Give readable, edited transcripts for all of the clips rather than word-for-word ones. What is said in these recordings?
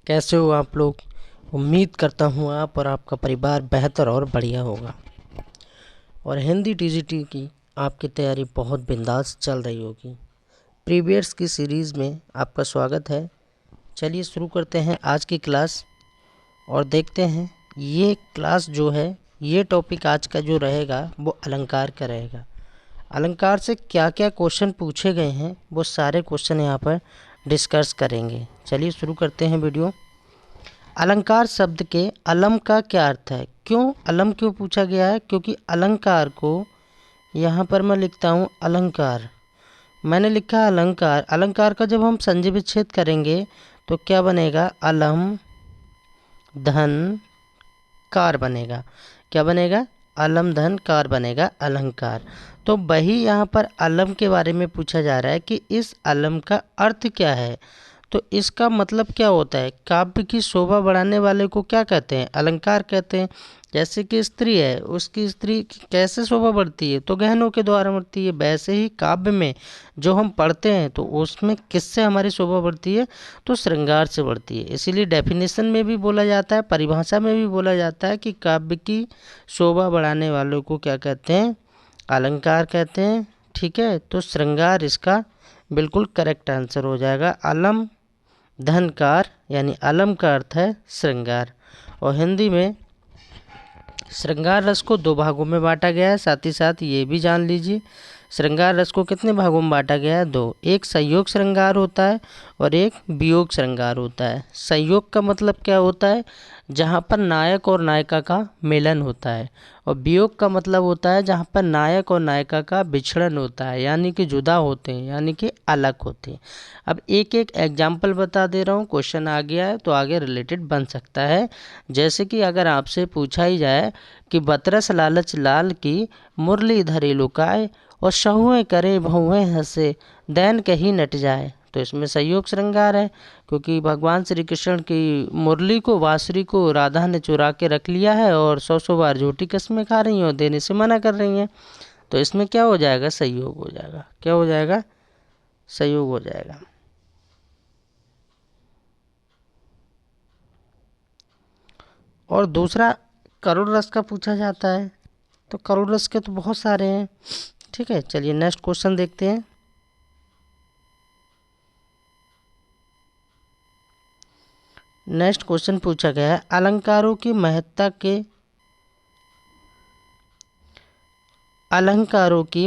कैसे हो आप लोग। उम्मीद करता हूँ आप और आपका परिवार बेहतर और बढ़िया होगा और हिंदी टीजीटी की आपकी तैयारी बहुत बिंदास चल रही होगी। प्रीवियस की सीरीज़ में आपका स्वागत है। चलिए शुरू करते हैं आज की क्लास और देखते हैं ये क्लास जो है, ये टॉपिक आज का जो रहेगा वो अलंकार का रहेगा। अलंकार से क्या क्या क्वेश्चन पूछे गए हैं वो सारे क्वेश्चन यहाँ पर डिस्कस करेंगे। चलिए शुरू करते हैं वीडियो। अलंकार शब्द के अलम का क्या अर्थ है? क्यों अलम क्यों पूछा गया है? क्योंकि अलंकार को यहाँ पर मैं लिखता हूँ अलंकार, मैंने लिखा है अलंकार। अलंकार का जब हम संधि विच्छेद करेंगे तो क्या बनेगा? अलम धन कार बनेगा। क्या बनेगा? अलम धन कार बनेगा अलंकार। तो वही यहाँ पर अलम के बारे में पूछा जा रहा है कि इस अलम का अर्थ क्या है। तो इसका मतलब क्या होता है? काव्य की शोभा बढ़ाने वाले को क्या कहते हैं? अलंकार कहते हैं। जैसे कि स्त्री है, उसकी स्त्री की कैसे शोभा बढ़ती है? तो गहनों के द्वारा बढ़ती है। वैसे ही काव्य में जो हम पढ़ते हैं तो उसमें किससे हमारी शोभा बढ़ती है? तो श्रृंगार से बढ़ती है। इसीलिए डेफिनेशन में भी बोला जाता है, परिभाषा में भी बोला जाता है कि काव्य की शोभा बढ़ाने वालों को क्या कहते हैं? अलंकार कहते हैं। ठीक है, तो श्रृंगार इसका बिल्कुल करेक्ट आंसर हो जाएगा। अलम धनकार यानी अलम का अर्थ है श्रृंगार। और हिंदी में श्रृंगार रस को दो भागों में बांटा गया है। साथ ही साथ ये भी जान लीजिए श्रृंगार रस को कितने भागों में बांटा गया है? दो। एक संयोग श्रृंगार होता है और एक वियोग श्रृंगार होता है। संयोग का मतलब क्या होता है? जहाँ पर नायक और नायिका का मिलन होता है। और वियोग का मतलब होता है जहाँ पर नायक और नायिका का बिछड़न होता है, यानी कि जुदा होते हैं, यानी कि अलग होते हैं। अब एक एक एग्जाम्पल बता दे रहा हूँ, क्वेश्चन आ गया है तो आगे रिलेटेड बन सकता है। जैसे कि अगर आपसे पूछा ही जाए कि बतरस लालच लाल की मुरली धरे लुकाए और शहुएं करे भहुएं हंसे दैन कहीं नट जाए, तो इसमें संयोग श्रृंगार है। क्योंकि भगवान श्री कृष्ण की मुरली को, बांसुरी को राधा ने चुरा के रख लिया है और 100 बार झूठी कस्में खा रही हैं और देने से मना कर रही हैं। तो इसमें क्या हो जाएगा? संयोग हो जाएगा। क्या हो जाएगा? संयोग हो जाएगा। और दूसरा करुण रस का पूछा जाता है। तो करुण रस के तो बहुत सारे हैं। ठीक है, चलिए नेक्स्ट क्वेश्चन देखते हैं। नेक्स्ट क्वेश्चन पूछा गया है अलंकारों की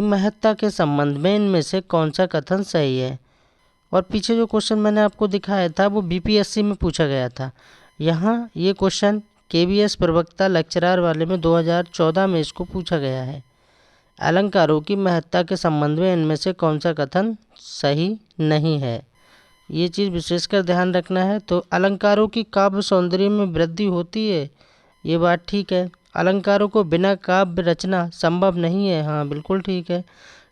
महत्ता के संबंध में इनमें से कौन सा कथन सही है? और पीछे जो क्वेश्चन मैंने आपको दिखाया था वो बीपीएससी में पूछा गया था। यहाँ ये क्वेश्चन केवीएस प्रवक्ता लेक्चरर वाले में 2014 में इसको पूछा गया है। अलंकारों की महत्ता के संबंध में इनमें से कौन सा कथन सही नहीं है, ये चीज़ विशेषकर ध्यान रखना है। तो अलंकारों की काव्य सौंदर्य में वृद्धि होती है, ये बात ठीक है। अलंकारों को बिना काव्य रचना संभव नहीं है, हाँ बिल्कुल ठीक है।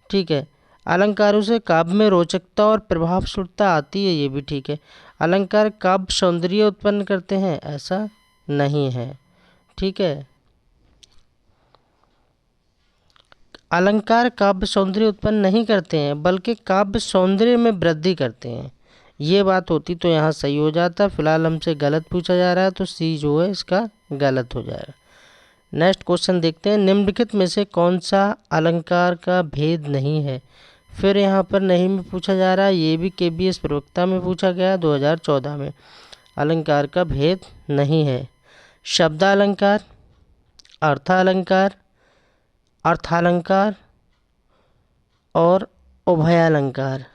ठीक है, अलंकारों से काव्य में रोचकता और प्रभावशीलता आती है, ये भी ठीक है। अलंकार काव्य सौंदर्य उत्पन्न करते हैं, ऐसा नहीं है। ठीक है, अलंकार काव्य सौंदर्य उत्पन्न नहीं करते हैं बल्कि काव्य सौंदर्य में वृद्धि करते हैं। ये बात होती तो यहाँ सही हो जाता। फिलहाल हमसे गलत पूछा जा रहा है तो सी जो है इसका गलत हो जाएगा। नेक्स्ट क्वेश्चन देखते हैं। निम्नलिखित में से कौन सा अलंकार का भेद नहीं है? फिर यहाँ पर नहीं में पूछा जा रहा है, ये भी केबीएस प्रवक्ता में पूछा गया 2014 में। अलंकार का भेद नहीं है। शब्दालंकार, अर्थालंकार, अर्थालंकार और उभयालंकार।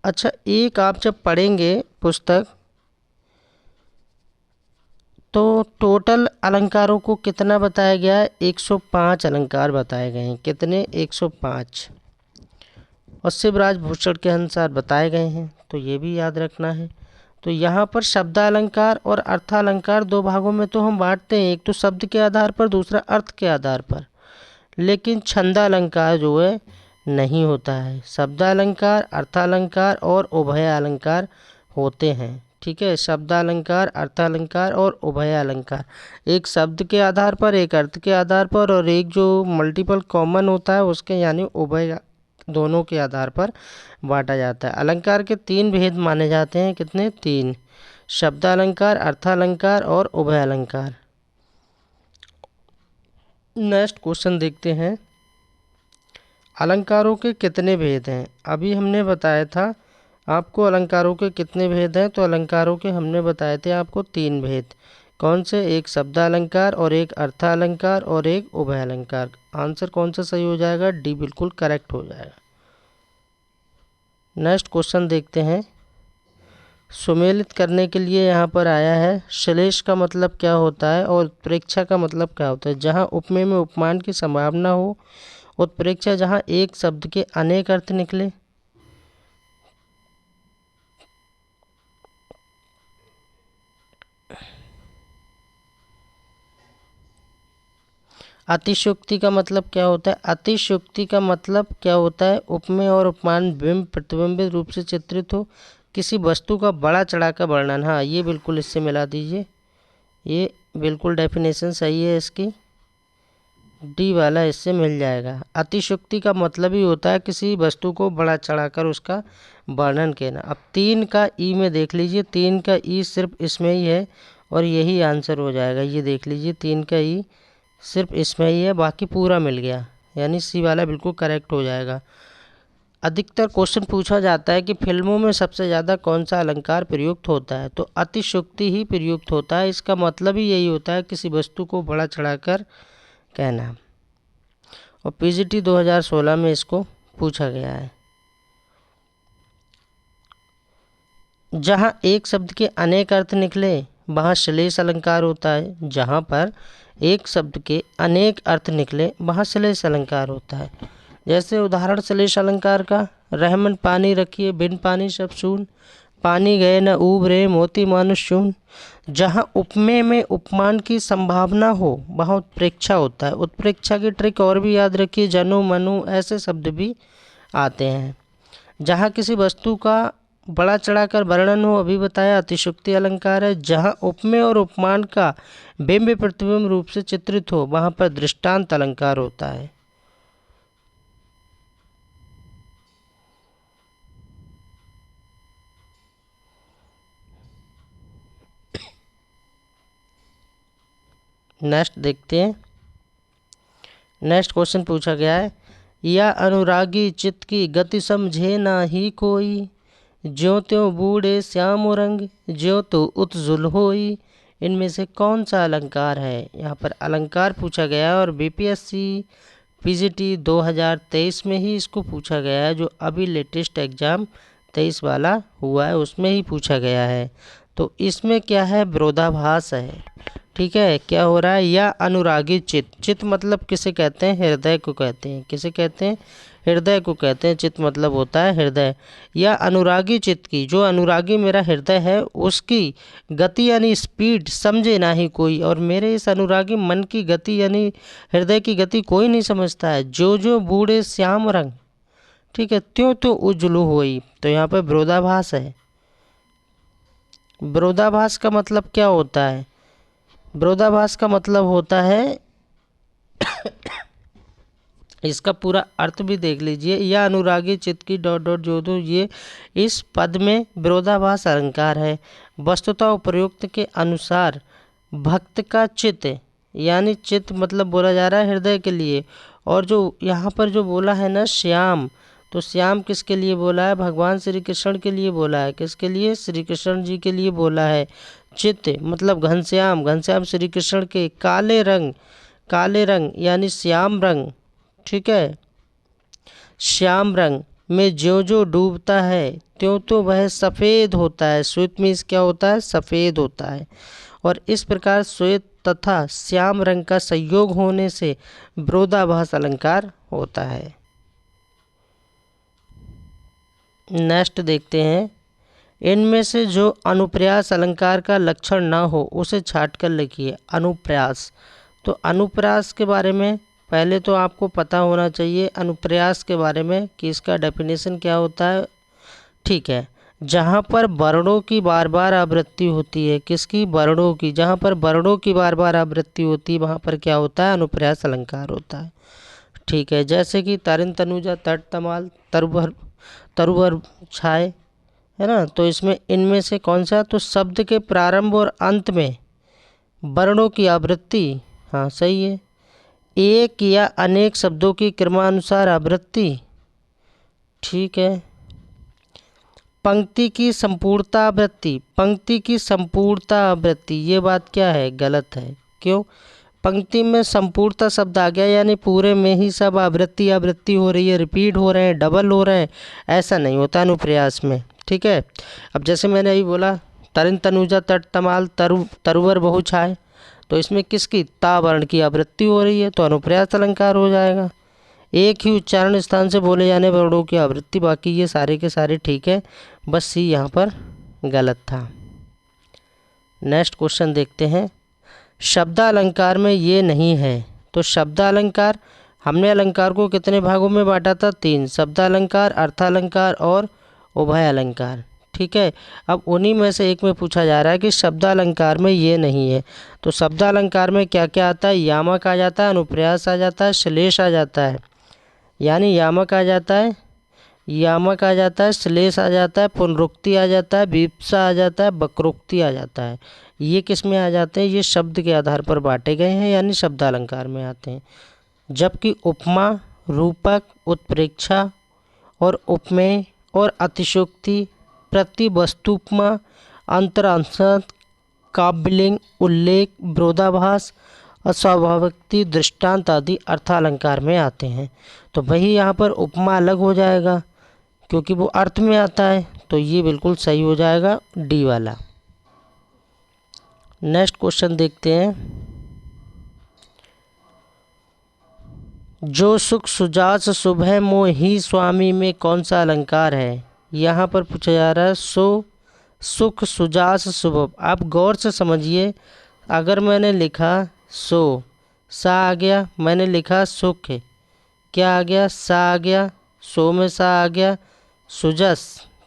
अच्छा, एक आप जब पढ़ेंगे पुस्तक तो टोटल अलंकारों को कितना बताया गया है? 105 अलंकार बताए गए हैं। कितने? 105 और शिवराज भूषण के अनुसार बताए गए हैं, तो ये भी याद रखना है। तो यहाँ पर शब्दालंकार और अर्थालंकार दो भागों में तो हम बांटते हैं, एक तो शब्द के आधार पर, दूसरा अर्थ के आधार पर। लेकिन छंदालंकार जो है नहीं होता है। शब्दालंकार, अर्थालंकार और उभय अलंकार होते हैं। ठीक है, शब्दालंकार, अर्थालंकार और उभय अलंकार, एक शब्द के आधार पर, एक अर्थ के आधार पर और एक जो मल्टीपल कॉमन होता है उसके यानी उभय, दोनों के आधार पर बांटा जाता है। अलंकार के तीन भेद माने जाते हैं। कितने? तीन। शब्दालंकार, अर्थालंकार और उभय अलंकार। नेक्स्ट क्वेश्चन देखते हैं, अलंकारों के कितने भेद हैं। अभी हमने बताया था आपको अलंकारों के कितने भेद हैं, तो अलंकारों के हमने बताए थे आपको 3 भेद। कौन से? एक शब्दालंकार और एक अर्थालंकार और एक उभय अलंकार। आंसर कौन सा सही हो जाएगा? डी बिल्कुल करेक्ट हो जाएगा। नेक्स्ट क्वेश्चन देखते हैं, सुमेलित करने के लिए यहाँ पर आया है, श्लेष का मतलब क्या होता है और उत्प्रेक्षा का मतलब क्या होता है। जहाँ उपमेय में उपमान की संभावना हो, उत्प्रेक्षा जहाँ एक शब्द के अनेक अर्थ निकले। अतिशयोक्ति का मतलब क्या होता है? अतिशयोक्ति का मतलब क्या होता है? उपमेय और उपमान बिंब प्रतिबिंबित रूप से चित्रित हो, किसी वस्तु का बड़ा चढ़ाकर वर्णन। हाँ, ये बिल्कुल इससे मिला दीजिए, ये बिल्कुल डेफिनेशन सही है इसकी, डी वाला इससे मिल जाएगा। अतिशयोक्ति का मतलब ही होता है किसी वस्तु को बड़ा चढ़ाकर उसका वर्णन कहना। अब 3 का ई में देख लीजिए, 3 का ई सिर्फ इसमें ही है और यही आंसर हो जाएगा। ये देख लीजिए 3 का ई सिर्फ इसमें ही है, बाकी पूरा मिल गया, यानी सी वाला बिल्कुल करेक्ट हो जाएगा। अधिकतर क्वेश्चन पूछा जाता है कि फिल्मों में सबसे ज़्यादा कौन सा अलंकार प्रयुक्त होता है, तो अतिशयोक्ति ही प्रयुक्त होता है। इसका मतलब ही यही होता है किसी वस्तु को बड़ा चढ़ाकर कहना, और पीजीटी 2016 में इसको पूछा गया है। जहाँ एक शब्द के अनेक अर्थ निकले वहाँ श्लेष अलंकार होता है। जहाँ पर एक शब्द के अनेक अर्थ निकले वहाँ श्लेष अलंकार होता है। जैसे उदाहरण श्लेष अलंकार का, रहमन पानी रखिए बिन पानी सब सून, पानी गए न उबरे मोती मानुष शून। जहाँ उपमेय में उपमान की संभावना हो वहाँ उत्प्रेक्षा होता है। उत्प्रेक्षा की ट्रिक और भी याद रखिए, जनु मनु ऐसे शब्द भी आते हैं। जहाँ किसी वस्तु का बड़ा चढ़ाकर वर्णन हो, अभी बताया अतिशयोक्ति अलंकार है। जहाँ उपमेय और उपमान का बिंब प्रतिबिंब रूप से चित्रित हो वहाँ पर दृष्टांत अलंकार होता है। नेक्स्ट देखते हैं, नेक्स्ट क्वेश्चन पूछा गया है, या अनुरागी चित्त की गति समझे ना ही कोई, ज्यों त्यों बूढ़े श्याम रंग ज्यों तो उत्जुल होई। इनमें से कौन सा अलंकार है? यहाँ पर अलंकार पूछा गया है और बीपीएससी पीजीटी 2023 में ही इसको पूछा गया है। जो अभी लेटेस्ट एग्ज़ाम 23 वाला हुआ है उसमें ही पूछा गया है। तो इसमें क्या है? विरोधाभास है। ठीक है, क्या हो रहा है? या अनुरागी चित्त, चित्त मतलब किसे कहते हैं? हृदय को कहते हैं। किसे कहते हैं? हृदय को कहते हैं। चित्त मतलब होता है हृदय। या अनुरागी चित्त की, जो अनुरागी मेरा हृदय है उसकी गति यानी स्पीड समझे ना ही कोई, और मेरे इस अनुरागी मन की गति यानी हृदय की गति कोई नहीं समझता है। जो जो बूढ़े श्याम रंग, ठीक है, त्यों तो उज्जलू होई। तो यहाँ पर विरोधाभास है। विरोधाभास का मतलब क्या होता है? विरोधाभास का मतलब होता है इसका पूरा अर्थ भी देख लीजिए, या अनुरागी चित्त की डॉट डॉट जो दो, ये इस पद में विरोधाभास अलंकार है। वस्तुतः उपयुक्त के अनुसार भक्त का चित्त, यानी चित्त मतलब बोला जा रहा है हृदय के लिए, और जो यहाँ पर जो बोला है ना श्याम, तो श्याम किसके लिए बोला है? भगवान श्री कृष्ण के लिए बोला है। किसके लिए? श्री कृष्ण जी के लिए बोला है। चित्त मतलब घनश्याम, घनश्याम श्री कृष्ण के। काले रंग, काले रंग यानी श्याम रंग, ठीक है, श्याम रंग में जो जो डूबता है त्यों तो वह सफ़ेद होता है। श्वेत मीन्स क्या होता है? सफ़ेद होता है। और इस प्रकार श्वेत तथा श्याम रंग का संयोग होने से विरोधाभास अलंकार होता है। नेक्स्ट देखते हैं, इनमें से जो अनुप्रयास अलंकार का लक्षण ना हो उसे छाट कर लिखिए। अनुप्रयास, तो अनुप्रयास के बारे में पहले तो आपको पता होना चाहिए अनुप्रयास के बारे में कि इसका डेफिनेशन क्या होता है। ठीक है, जहाँ पर वर्णों की बार बार आवृत्ति होती है। किसकी? वर्णों की। जहाँ पर वर्णों की बार बार आवृत्ति होती है वहाँ पर क्या होता है? अनुप्रयास अलंकार होता है। ठीक है, जैसे कि तरिन तनुजा तट तमाल तरुभर तरुभर छाए, है ना। तो इसमें इनमें से कौन सा, तो शब्द के प्रारंभ और अंत में वर्णों की आवृत्ति, हाँ सही है। एक या अनेक शब्दों की क्रमानुसार आवृत्ति, ठीक है। पंक्ति की संपूर्णता आवृत्ति, पंक्ति की संपूर्णता आवृत्ति, ये बात क्या है, गलत है। क्यों, पंक्ति में संपूर्णता शब्द आ गया यानी पूरे में ही सब आवृत्ति आवृत्ति हो रही है, रिपीट हो रहे हैं, डबल हो रहे हैं, ऐसा नहीं होता अनुप्रयास में, ठीक है। अब जैसे मैंने अभी बोला तरिन तनुजा तट तमाल तरुवर बहु छाए, तो इसमें किसकी, ता वर्ण की आवृत्ति हो रही है, तो अनुप्रयास अलंकार हो जाएगा। एक ही उच्चारण स्थान से बोले जाने वर्णों की आवृत्ति, बाकी ये सारे के सारे ठीक है, बस सी यहाँ पर गलत था। नेक्स्ट क्वेश्चन देखते हैं। शब्दालंकार में ये नहीं है, तो शब्दालंकार, हमने अलंकार को कितने भागों में बांटा था, 3, शब्दालंकार, अर्थालंकार और उभय अलंकार, ठीक है। अब उन्हीं में से एक में पूछा जा रहा है कि शब्दालंकार में ये नहीं है, तो शब्दालंकार में क्या क्या आता है, यामक आ जाता है, अनुप्रयास आ जाता है, श्लेष आ जाता है, यानी यामक आ जाता है, यामक आ जाता है, श्लेष आ जाता है, पुनरुक्ति आ जाता है, विप्सा आ जाता है, वक्रोक्ति आ जाता है। ये किस में आ जाते हैं, ये शब्द के आधार पर बांटे गए हैं यानी शब्दालंकार में आते हैं। जबकि उपमा, रूपक, उत्प्रेक्षा और उपमेय और अतिशयोक्ति, प्रतिवस्तुपमा, अंतरांशत, काव्यलिंग, उल्लेख, विरोधाभास, अस्वाभाविकता, दृष्टांत आदि अर्थालंकार में आते हैं। तो वही यहाँ पर उपमा अलग हो जाएगा क्योंकि वो अर्थ में आता है, तो ये बिल्कुल सही हो जाएगा डी वाला। नेक्स्ट क्वेश्चन देखते हैं। जो सुख सुजास सुबह मोहि स्वामी में कौन सा अलंकार है, यहाँ पर पूछा जा रहा है सो सुख सुजास सुबह। आप गौर से समझिए, अगर मैंने लिखा सो, सा आ गया, मैंने लिखा सुख, क्या आ गया, सा आ गया, सो में सा आ गया, सुजस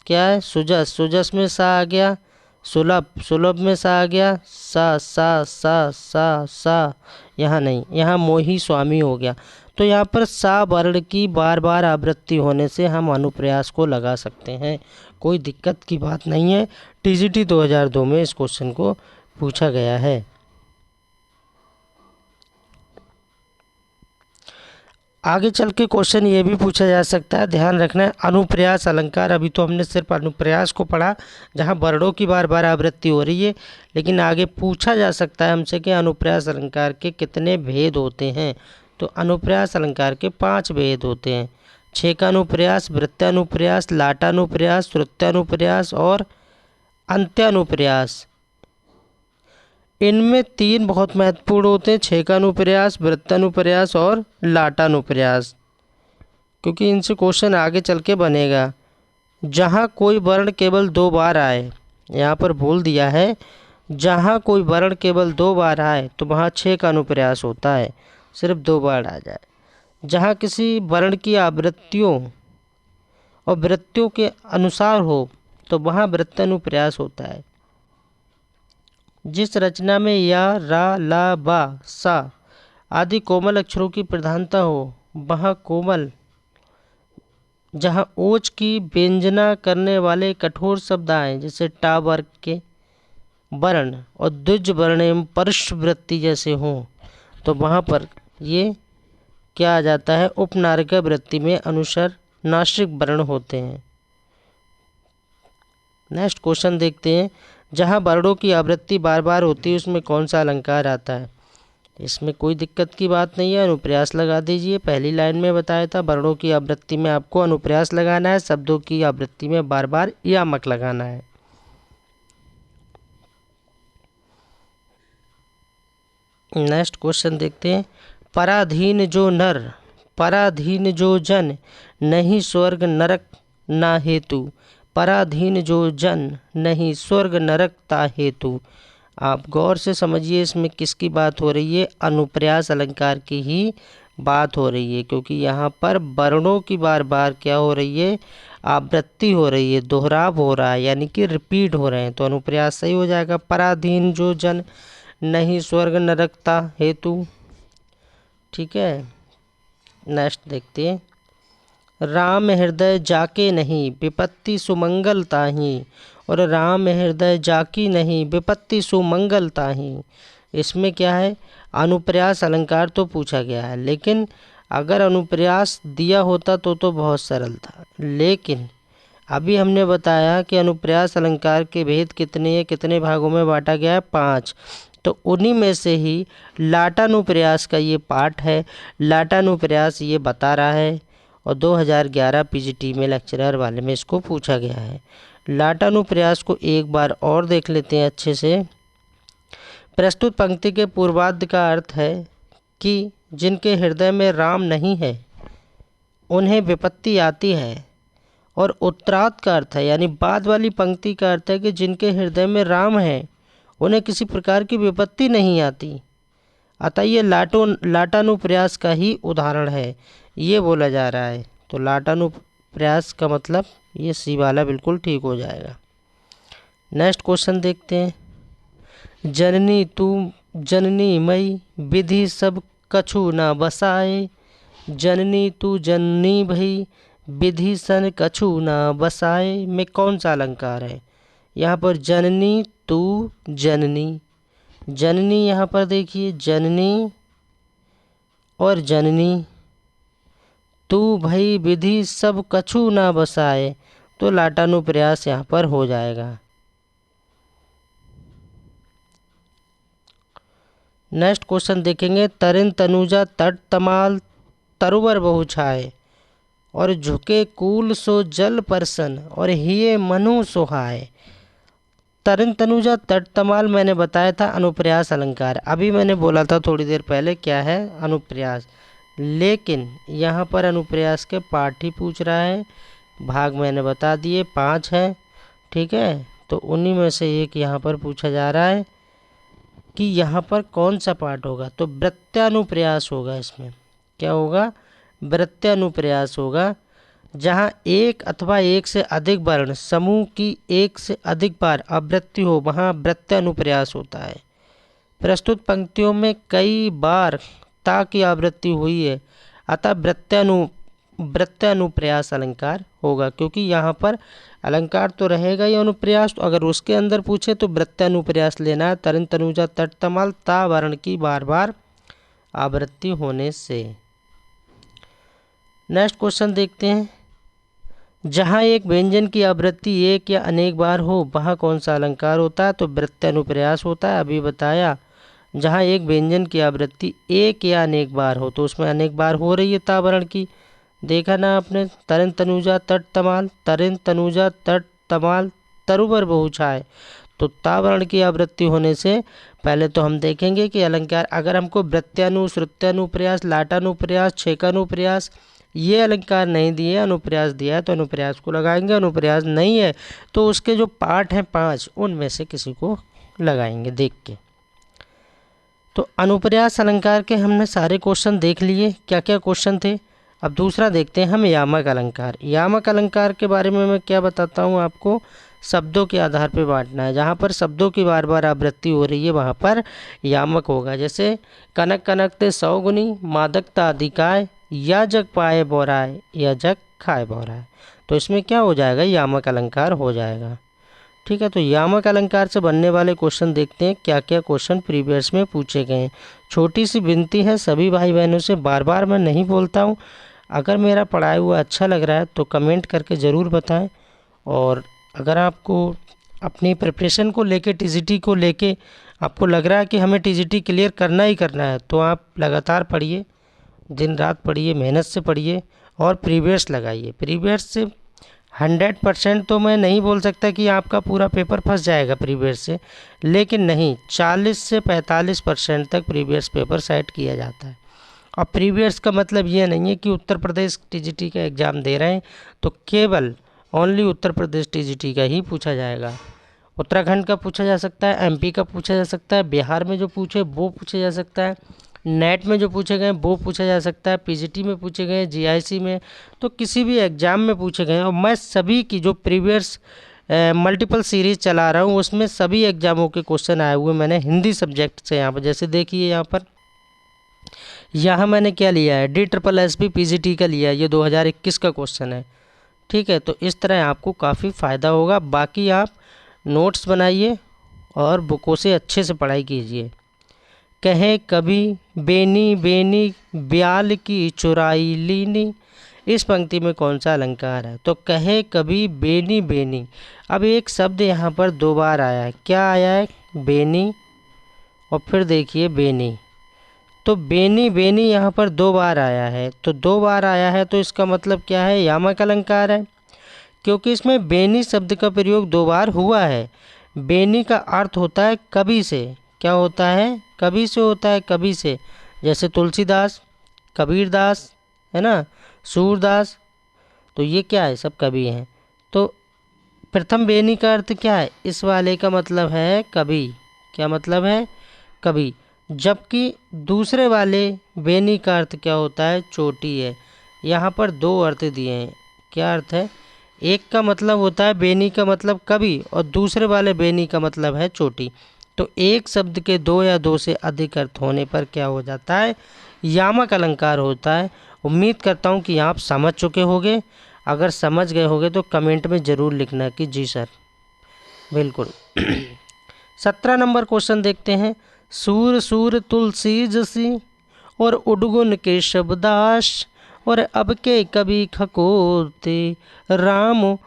क्या है, सुजस, सुजस में सा आ गया, सुलभ, सुलभ में सा आ गया, सा सा सा सा सा, यहाँ नहीं, यहाँ मोही स्वामी हो गया। तो यहाँ पर सा वर्ण की बार बार आवृत्ति होने से हम अनुप्रयास को लगा सकते हैं, कोई दिक्कत की बात नहीं है। टीजीटी 2002 में इस क्वेश्चन को पूछा गया है। आगे चल के क्वेश्चन ये भी पूछा जा सकता है, ध्यान रखना है, अनुप्रयास अलंकार, अभी तो हमने सिर्फ अनुप्रयास को पढ़ा जहाँ वर्णों की बार बार आवृत्ति हो रही है, लेकिन आगे पूछा जा सकता है हमसे कि अनुप्रयास अलंकार के कितने भेद होते हैं। तो अनुप्रयास अलंकार के 5 भेद होते हैं, छेकानुप्रयास, वृत्तानुप्रयास, लाटानुप्रयास, श्रुत्यानुप्रयास और अंत्यानुप्रयास। इनमें 3 बहुत महत्वपूर्ण होते हैं, छेकानुप्रयास, वृत्तानुप्रयास और लाटानुप्रयास, क्योंकि इनसे क्वेश्चन आगे चल के बनेगा। जहाँ कोई वर्ण केवल 2 बार आए, यहाँ पर बोल दिया है जहाँ कोई वर्ण केवल 2 बार आए तो वहाँ छेकानुप्रयास होता है, सिर्फ 2 बार आ जाए। जहाँ किसी वर्ण की आवृत्तियों और वृत्तियों के अनुसार हो तो वहाँ वृत्तानुप्रयास होता है। जिस रचना में या, रा, ला, बा, सा आदि कोमल अक्षरों की प्रधानता हो वहाँ कोमल, जहाँ ओज की व्यंजना करने वाले कठोर शब्द आए जैसे टा वर्ग के वर्ण और द्विज वर्ण एवं परस्ष वृत्ति जैसे हों तो वहाँ पर ये क्या आ जाता है, उपनारिका वृत्ति में अनुस्वर नासिक वर्ण होते हैं। नेक्स्ट क्वेश्चन देखते हैं। जहाँ वर्णों की आवृत्ति बार बार होती है उसमें कौन सा अलंकार आता है, इसमें कोई दिक्कत की बात नहीं है, अनुप्रयास लगा दीजिए। पहली लाइन में बताया था वर्णों की आवृत्ति में आपको अनुप्रयास लगाना है, शब्दों की आवृत्ति में बार बार यामक लगाना है। नेक्स्ट क्वेश्चन देखते हैं। पराधीन जो नर, पराधीन जो जन, नहीं स्वर्ग नरक ना हेतु, पराधीन जो जन, नहीं स्वर्ग नरक ता हेतु। आप गौर से समझिए, इसमें किसकी बात हो रही है, अनुप्रयास अलंकार की ही बात हो रही है, क्योंकि यहाँ पर वर्णों की बार बार क्या हो रही है, आवृत्ति हो रही है, दोहराव हो रहा है, यानी कि रिपीट हो रहे हैं, तो अनुप्रयास सही हो जाएगा। पराधीन जो जन, नहीं स्वर्ग नरकता हेतु, ठीक है। नेक्स्ट देखते हैं। राम हृदय जाके नहीं विपत्ति सुमंगल ताहि, और राम हृदय जाकी नहीं विपत्ति सुमंगल ताहि। इसमें क्या है, अनुप्रास अलंकार तो पूछा गया है, लेकिन अगर अनुप्रास दिया होता तो बहुत सरल था। लेकिन अभी हमने बताया कि अनुप्रास अलंकार के भेद कितने हैं, कितने भागों में बांटा गया है, 5। तो उन्हीं में से ही लाटानुप्रास का ये पाठ है। लाटानुप्रास ये बता रहा है और 2011 पीजीटी में लेक्चरर वाले में इसको पूछा गया है। लाटानुप्रास को एक बार और देख लेते हैं अच्छे से। प्रस्तुत पंक्ति के पूर्वार्ध का अर्थ है कि जिनके हृदय में राम नहीं है उन्हें विपत्ति आती है, और उत्तरार्ध का अर्थ है यानी बाद वाली पंक्ति का अर्थ है कि जिनके हृदय में राम है उन्हें किसी प्रकार की विपत्ति नहीं आती। अतः ये लाटानुप्रास का ही उदाहरण है, ये बोला जा रहा है। तो लाटानुप्रास का मतलब ये सी वाला बिल्कुल ठीक हो जाएगा। नेक्स्ट क्वेश्चन देखते हैं। जननी तू जननी मई विधि सब कछु ना बसाए, जननी तू जननी भई विधि सन कछु ना बसाए में कौन सा अलंकार है। यहाँ पर जननी तू जननी, जननी यहाँ पर देखिए जननी और जननी, तू भई विधि सब कछु ना बसाए, तो लाटानुप्रास यहाँ पर हो जाएगा। नेक्स्ट क्वेश्चन देखेंगे। तरिन तनुजा तट तमाल तरुवर बहु छाए, और झुके कूल सो जल परसन, और हिये मनु सोहाए। तरिन तनुजा तट तमाल मैंने बताया था अनुप्रास अलंकार। अभी मैंने बोला था थोड़ी देर पहले क्या है, अनुप्रास। लेकिन यहाँ पर अनुप्रास के पाठ ही पूछ रहा है। भाग मैंने बता दिए 5 हैं, ठीक है। तो उन्हीं में से एक यहाँ पर पूछा जा रहा है कि यहाँ पर कौन सा पाठ होगा। तो वृत्यानुप्रास होगा। इसमें क्या होगा, वृत्यानुप्रास होगा। जहाँ एक अथवा एक से अधिक वर्ण समूह की एक से अधिक बार आवृत्ति हो, वहाँ वृत्यानुप्रास होता है। प्रस्तुत पंक्तियों में कई बार ता की आवृत्ति हुई है, अतः वृत्यानुप्रास अलंकार होगा। क्योंकि यहाँ पर अलंकार तो रहेगा ही अनुप्रास, तो अगर उसके अंदर पूछे तो वृत्यानुप्रास लेना है। तरिन तनुजा तट तमाल ता वर्ण की बार बार आवृत्ति होने से। नेक्स्ट क्वेश्चन देखते हैं। जहाँ एक व्यंजन की आवृत्ति एक या अनेक बार हो, वहाँ कौन सा अलंकार होता है। तो वृत्यानुप्रास होता है। अभी बताया जहाँ एक व्यंजन की आवृत्ति एक या अनेक बार हो, तो उसमें अनेक बार हो रही है ता वर्ण की। देखा ना आपने, तरिन तनुजा तट तमाल, तरिन तनुजा तट तमाल तरुवर बहु छाए, तो ता वर्ण की आवृत्ति होने से पहले तो हम देखेंगे कि अलंकार, अगर हमको वृत्यानु, श्रुत्यानुप्रास, लाटानुप्रास, छेकानुप्रास ये अलंकार नहीं दिए, अनुप्रास दिया है, तो अनुप्रास को लगाएंगे। अनुप्रास नहीं है तो उसके जो पाठ हैं 5 उनमें से किसी को लगाएंगे देख के। तो अनुप्रास अलंकार के हमने सारे क्वेश्चन देख लिए, क्या क्या क्वेश्चन थे। अब दूसरा देखते हैं हम यामक अलंकार। यामक अलंकार के बारे में मैं क्या बताता हूँ आपको, शब्दों के आधार पर बांटना है। जहाँ पर शब्दों की बार बार आवृत्ति हो रही है वहाँ पर यामक होगा। जैसे कनक कनकते 100 गुनी, मादकता अधिकाय, या जग पाए बोराए, या जग खाए बोराए, तो इसमें क्या हो जाएगा, यामक अलंकार हो जाएगा। ठीक है। तो यामक अलंकार से बनने वाले क्वेश्चन देखते हैं क्या क्या क्वेश्चन प्रीवियस में पूछे गए हैं। छोटी सी विनती है सभी भाई बहनों से, बार बार मैं नहीं बोलता हूँ, अगर मेरा पढ़ाया हुआ अच्छा लग रहा है तो कमेंट करके ज़रूर बताएं। और अगर आपको अपनी प्रिपरेशन को लेके, टीजीटी को लेके आपको लग रहा है कि हमें टीजीटी क्लियर करना ही करना है, तो आप लगातार पढ़िए, दिन रात पढ़िए, मेहनत से पढ़िए और प्रीवियस लगाइए। प्रीवियस से 100% तो मैं नहीं बोल सकता कि आपका पूरा पेपर फंस जाएगा प्रीवियस से, लेकिन नहीं, 40 से 45% तक प्रीवियस पेपर सेट किया जाता है। और प्रीवियस का मतलब ये नहीं है कि उत्तर प्रदेश टीजीटी का एग्ज़ाम दे रहे हैं तो केवल ओनली उत्तर प्रदेश टीजीटी का ही पूछा जाएगा। उत्तराखंड का पूछा जा सकता है, एमपी का पूछा जा सकता है, बिहार में जो पूछे वो पूछा जा सकता है, नेट में जो पूछे गए वो पूछा जा सकता है, पीजीटी में पूछे गए, जीआईसी में, तो किसी भी एग्ज़ाम में पूछे गए। और मैं सभी की जो प्रीवियस मल्टीपल सीरीज़ चला रहा हूँ उसमें सभी एग्ज़ामों के क्वेश्चन आए हुए मैंने हिंदी सब्जेक्ट से। यहाँ पर जैसे देखिए, यहाँ पर यहाँ मैंने क्या लिया है, DSSB PGT का लिया है, ये 2021 का क्वेश्चन है। ठीक है, तो इस तरह आपको काफ़ी फ़ायदा होगा। बाकी आप नोट्स बनाइए और बुकों से अच्छे से पढ़ाई कीजिए। कहे कभी बेनी बेनी ब्याल की चुराई लीनी, इस पंक्ति में कौन सा अलंकार है? तो कहे कभी बेनी बेनी, अब एक शब्द यहाँ पर दो बार आया है। क्या आया है? बेनी, और फिर देखिए बेनी। तो बेनी बेनी यहाँ पर दो बार आया है, तो दो बार आया है तो इसका मतलब क्या है? यामक अलंकार है, क्योंकि इसमें बेनी शब्द का प्रयोग दो बार हुआ है। बेनी का अर्थ होता है कवि से। क्या होता है? कवि से होता है, कवि से। जैसे तुलसीदास, कबीरदास, है ना, सूरदास, तो ये क्या है? सब कवि हैं। तो प्रथम बेनी का अर्थ क्या है? इस वाले का मतलब है कवि। क्या मतलब है? कवि। जबकि दूसरे वाले बेनी का अर्थ क्या होता है? चोटी है। यहाँ पर दो अर्थ दिए हैं। क्या अर्थ है? एक का मतलब होता है बेनी का मतलब कवि, और दूसरे वाले बेनी का मतलब है चोटी। तो एक शब्द के दो या दो से अधिक अर्थ होने पर क्या हो जाता है? यामक अलंकार होता है। उम्मीद करता हूँ कि आप समझ चुके होंगे। अगर समझ गए होंगे तो कमेंट में ज़रूर लिखना कि जी सर। बिल्कुल। 17 नंबर क्वेश्चन देखते हैं। सूर सूर तुलसी जसी और उडगुन के शब्दाश, और अब के कभी खकोते राम।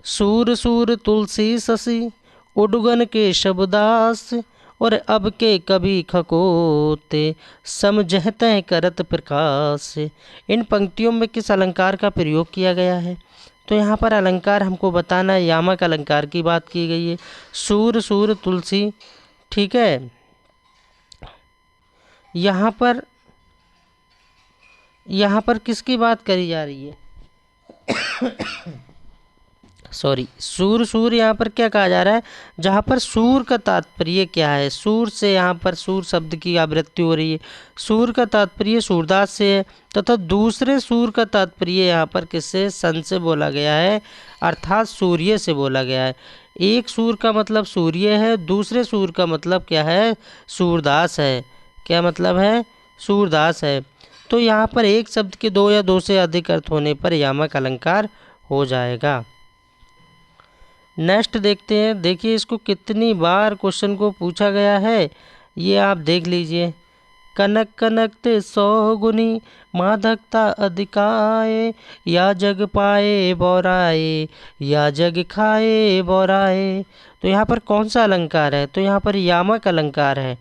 सूर सूर तुलसी शशि उडगन के शब्दास, और अब के कभी खकोते समझते करत प्रकाश। इन पंक्तियों में किस अलंकार का प्रयोग किया गया है? तो यहाँ पर अलंकार हमको बताना है, यामक अलंकार की बात की गई है। सूर सूर तुलसी, ठीक है। यहाँ पर किसकी बात करी जा रही है? सॉरी, सूर सूर यहाँ पर क्या कहा जा रहा है? जहाँ पर सूर का तात्पर्य क्या है? सूर से यहाँ पर सूर शब्द की आवृत्ति हो रही है। सूर का तात्पर्य सूरदास से है, तथा दूसरे सूर का तात्पर्य यहाँ पर किससे? सन से बोला गया है, अर्थात सूर्य से बोला गया है। एक सूर का मतलब सूर्य है, दूसरे सूर का मतलब क्या है? सूरदास है। क्या मतलब है? सूरदास है। तो यहाँ पर एक शब्द के दो या दो से अधिक अर्थ होने पर यामक अलंकार हो जाएगा। नेक्स्ट देखते हैं। देखिए इसको कितनी बार क्वेश्चन को पूछा गया है, ये आप देख लीजिए। कनक कनकते 100 गुनी माधकता अधिकाए, या जग पाए बौराए, या जग खाए बौराए। तो यहाँ पर कौन सा अलंकार है? तो यहाँ पर यामक अलंकार है।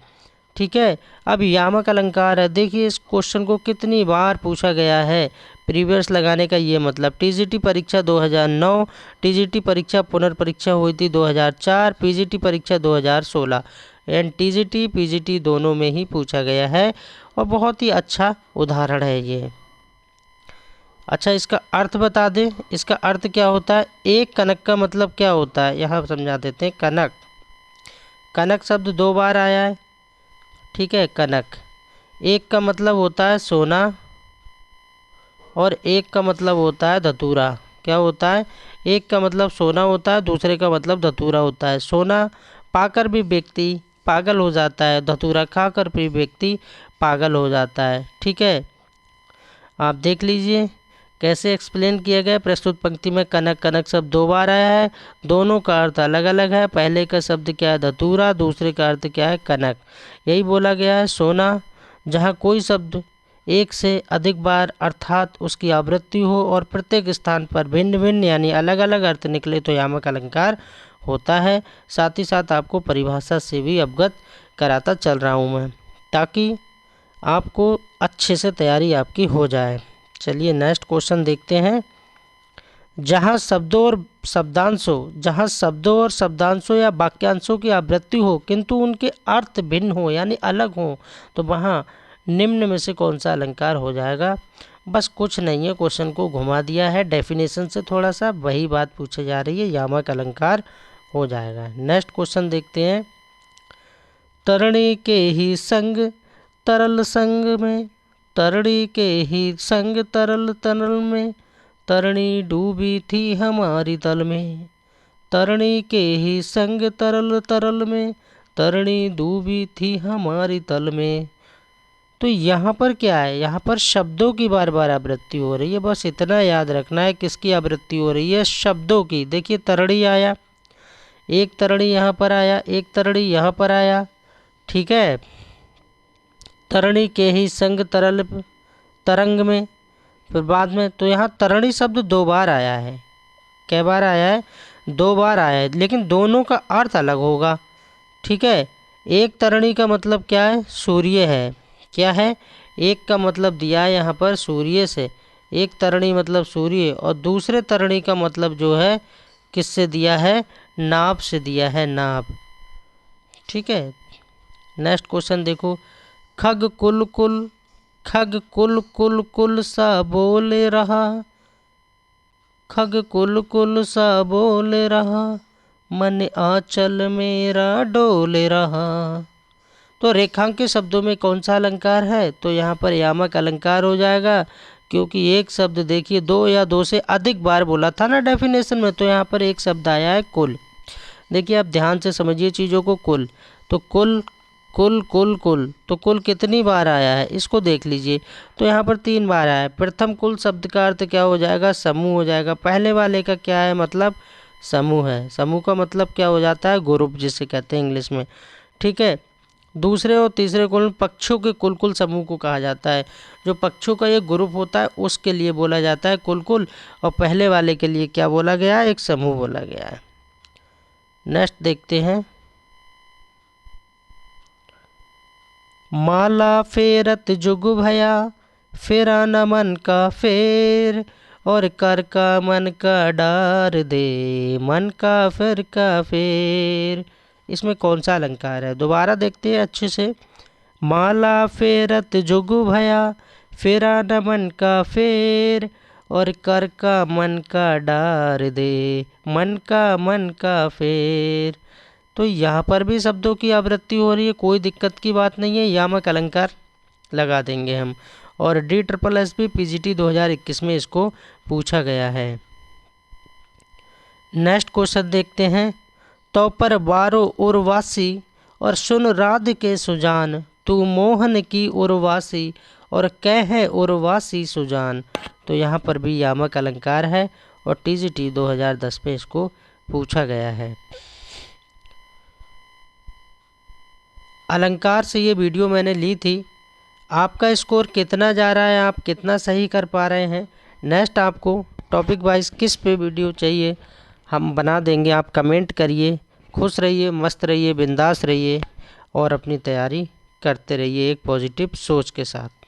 ठीक है, अब यामक अलंकार है। देखिए इस क्वेश्चन को कितनी बार पूछा गया है। प्रीवियस लगाने का ये मतलब, टीजीटी परीक्षा 2009, टीजीटी परीक्षा पुनर्परीक्षा हुई थी 2004, पीजीटी परीक्षा 2016, एंड टीजीटी पीजीटी दोनों में ही पूछा गया है, और बहुत ही अच्छा उदाहरण है ये। अच्छा, इसका अर्थ बता दें। इसका अर्थ क्या होता है? एक कनक का मतलब क्या होता है, यहाँ समझा देते हैं। कनक, कनक शब्द दो बार आया है। ठीक है, कनक, एक का मतलब होता है सोना, और एक का मतलब होता है धतूरा। क्या होता है? एक का मतलब सोना होता है, दूसरे का मतलब धतूरा होता है। सोना पाकर भी व्यक्ति पागल हो जाता है, धतूरा खाकर भी व्यक्ति पागल हो जाता है। ठीक है, आप देख लीजिए कैसे एक्सप्लेन किया गया। प्रस्तुत पंक्ति में कनक कनक शब्द दो बार आया है, दोनों का अर्थ अलग अलग है। पहले का शब्द क्या है? धतूरा, दूसरे का अर्थ क्या है? कनक। यही बोला गया है सोना। जहाँ कोई शब्द एक से अधिक बार अर्थात उसकी आवृत्ति हो और प्रत्येक स्थान पर भिन्न भिन्न यानी अलग अलग अर्थ निकले तो यामक अलंकार होता है। साथ ही साथ आपको परिभाषा से भी अवगत कराता चल रहा हूँ मैं, ताकि आपको अच्छे से तैयारी आपकी हो जाए। चलिए नेक्स्ट क्वेश्चन देखते हैं। जहाँ शब्दों और शब्दांशों या वाक्यांशों की आवृत्ति हो किंतु उनके अर्थ भिन्न हो यानी अलग हो, तो वहाँ निम्न में से कौन सा अलंकार हो जाएगा? बस कुछ नहीं है, क्वेश्चन को घुमा दिया है डेफिनेशन से, थोड़ा सा वही बात पूछी जा रही है, यामक अलंकार हो जाएगा। नेक्स्ट क्वेश्चन देखते हैं। तरणी के ही संग तरल संग में, तरणी के ही संग तरल तरल में, तरणी डूबी थी हमारी तल में। तरणी के ही संग तरल तरल में, तरणी डूबी थी हमारी तल में। तो यहाँ पर क्या है, यहाँ पर शब्दों की बार बार आवृत्ति हो रही है, बस इतना याद रखना है। किसकी आवृत्ति हो रही है, शब्दों की। देखिए तरड़ी आया, एक तरड़ी यहाँ पर आया, एक तरड़ी यहाँ पर आया, ठीक है। तरणी के ही संग तरल तरंग में, फिर बाद में, तो यहाँ तरणी शब्द 2 बार आया है। कै बार आया है, 2 बार आया है, लेकिन दोनों का अर्थ अलग होगा, ठीक है। एक तरणी का मतलब क्या है, सूर्य है, क्या है, एक का मतलब दिया है यहाँ पर सूर्य से, एक तरणी मतलब सूर्य, और दूसरे तरणी का मतलब जो है किससे दिया है, नाभ से दिया है, नाभ, ठीक है। नेक्स्ट क्वेश्चन देखो, खग कुल कुल, खग कुल कुल कुल सा बोल रहा, खग कुल कुल सा बोल रहा, मन आंचल मेरा डोल रहा। तो रेखांकित शब्दों में कौन सा अलंकार है, तो यहाँ पर यामक अलंकार हो जाएगा, क्योंकि एक शब्द देखिए 2 या 2 से अधिक बार बोला था ना डेफिनेशन में, तो यहाँ पर एक शब्द आया है कुल। देखिए आप ध्यान से समझिए चीज़ों को, कुल, तो कुल कुल कुल कुल, तो कुल कितनी बार आया है इसको देख लीजिए, तो यहाँ पर 3 बार आया है। प्रथम कुल शब्द का अर्थ क्या हो जाएगा, समूह हो जाएगा। पहले वाले का क्या है, मतलब समूह है, समूह का मतलब क्या हो जाता है, ग्रुप जिसे कहते हैं इंग्लिश में, ठीक है। दूसरे और तीसरे कुल पक्षियों के कुल कुल समूह को कहा जाता है, जो पक्षियों का एक ग्रुप होता है उसके लिए बोला जाता है कुल कुल, और पहले वाले के लिए क्या बोला गया है, एक समूह बोला गया है। नेक्स्ट देखते हैं, माला फेरत जुग भया, फेरा न मन का फेर, और कर का मन का डार दे, मन का फिर का फेर। इसमें कौन सा अलंकार है, दोबारा देखते हैं अच्छे से। माला फेरत जुग भया, फेरा न मन का फेर, और कर का मन का डार दे, मन का फेर। तो यहाँ पर भी शब्दों की आवृत्ति हो रही है, कोई दिक्कत की बात नहीं है, यामक अलंकार लगा देंगे हम। और DSSS PGT 2021 में इसको पूछा गया है। नेक्स्ट क्वेश्चन देखते हैं, तो पर बारो उर्वासी, और सुन राध के सुजान, तू मोहन की उर्वासी, और कह उर्वासी सुजान। तो यहाँ पर भी यामक अलंकार है, और TGT 2010 में इसको पूछा गया है। अलंकार से ये वीडियो मैंने ली थी। आपका स्कोर कितना जा रहा है, आप कितना सही कर पा रहे हैं। नेक्स्ट आपको टॉपिक वाइज किस पे वीडियो चाहिए हम बना देंगे, आप कमेंट करिए। खुश रहिए, मस्त रहिए, बिंदास रहिए, और अपनी तैयारी करते रहिए एक पॉजिटिव सोच के साथ।